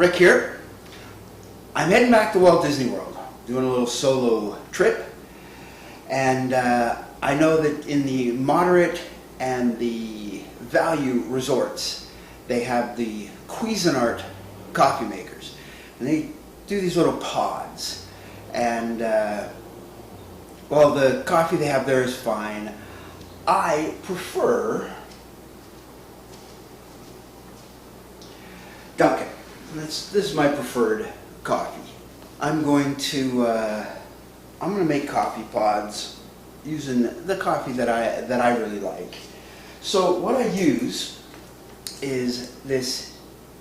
Rick here. I'm heading back to Walt Disney World, doing a little solo trip, and I know that in the moderate and the value resorts, they have the Cuisinart coffee makers, and they do these little pods, and well, the coffee they have there is fine. I prefer Dunkin'. This is my preferred coffee. I'm going to make coffee pods using the coffee that I really like. So what I use is this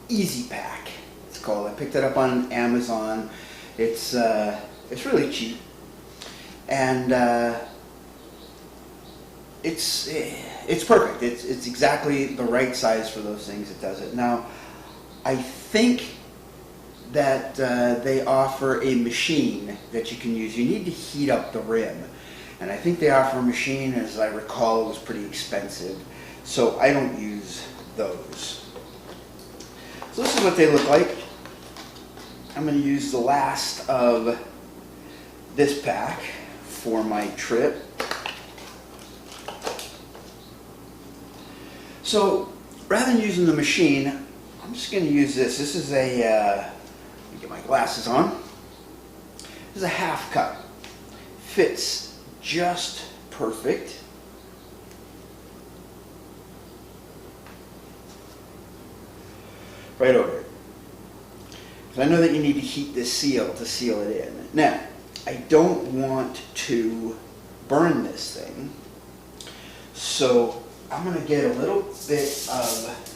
Easy Pack. It's called. I picked it up on Amazon. It's really cheap, and it's perfect. It's exactly the right size for those things. It does it. Now, I think that they offer a machine that you can use. You need to heat up the rim, and I think they offer a machine. As I recall, it was pretty expensive, so I don't use those. So this is what they look like. I'm going to use the last of this pack for my trip. So rather than using the machine, I'm just going to use this. This is a, let me get my glasses on. This is a half cup. Fits just perfect. Right over it. So I know that you need to heat this seal to seal it in. Now, I don't want to burn this thing, so I'm going to get a little bit of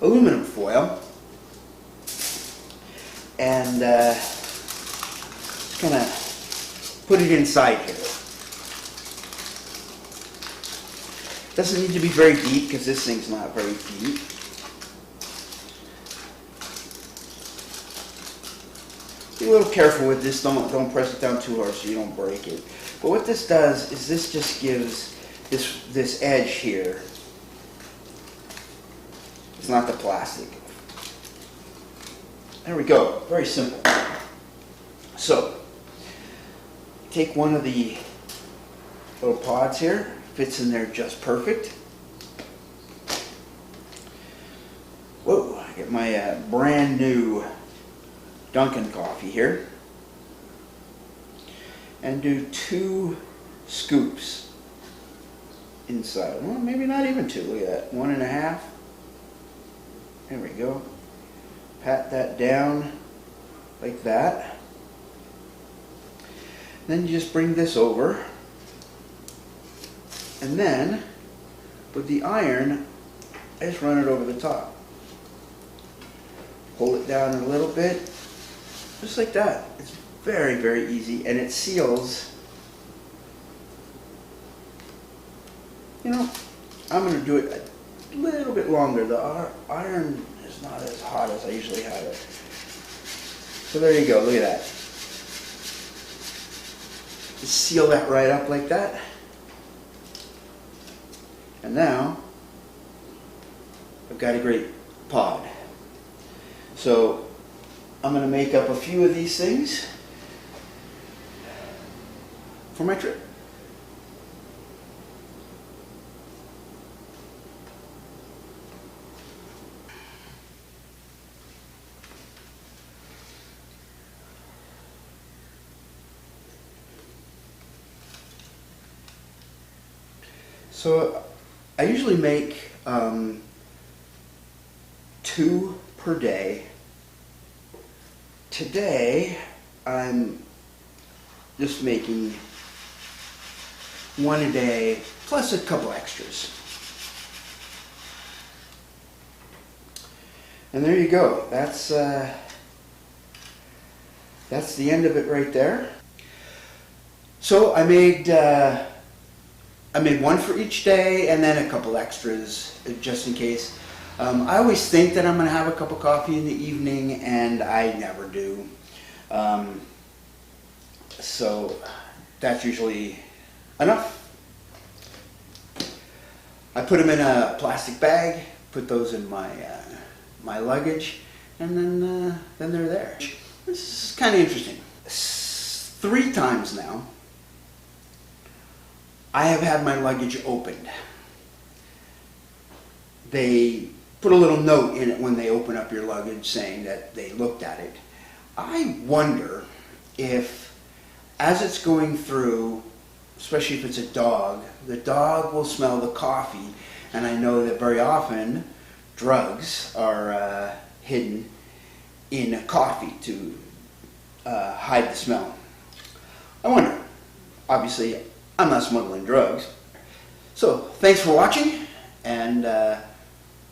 aluminum foil and just kind of put it inside here. Doesn't need to be very deep because this thing's not very deep. Be a little careful with this. Don't press it down too hard so you don't break it. But what this does is this just gives this edge here. It's not the plastic. There we go. Very simple. So, take one of the little pods here. Fits in there just perfect. Whoa, I get my brand new Dunkin' coffee here. And do 2 scoops inside. Well, maybe not even 2. Look at that. 1.5. There we go. Pat that down like that. Then you just bring this over. And then, with the iron, I just run it over the top. Hold it down a little bit. Just like that. It's very, very easy, and it seals. You know, I'm going to do it a little bit longer. The iron is not as hot as I usually have it. So there you go. Look at that. Just seal that right up like that. And now, I've got a great pod. So, I'm going to make up a few of these things for my trip. So I usually make 2 per day. Today, I'm just making 1 a day, plus a couple extras. And there you go. That's the end of it right there. So I made 1 for each day, and then a couple extras, just in case. I always think that I'm going to have a cup of coffee in the evening, and I never do. So that's usually enough. I put them in a plastic bag, put those in my my luggage, and then they're there. This is kind of interesting. 3 times now, I have had my luggage opened. They put a little note in it when they open up your luggage saying that they looked at it. I wonder if, as it's going through, especially if it's a dog, the dog will smell the coffee. And I know that very often drugs are hidden in coffee to hide the smell. I wonder. Obviously, I'm not smuggling drugs. So, thanks for watching, and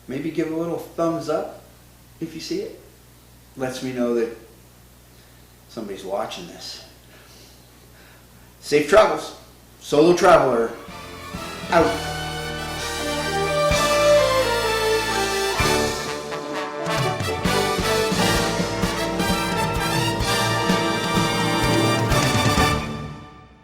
maybe give a little thumbs up if you see it. Lets me know that somebody's watching this. Safe travels. Solo Traveler, out.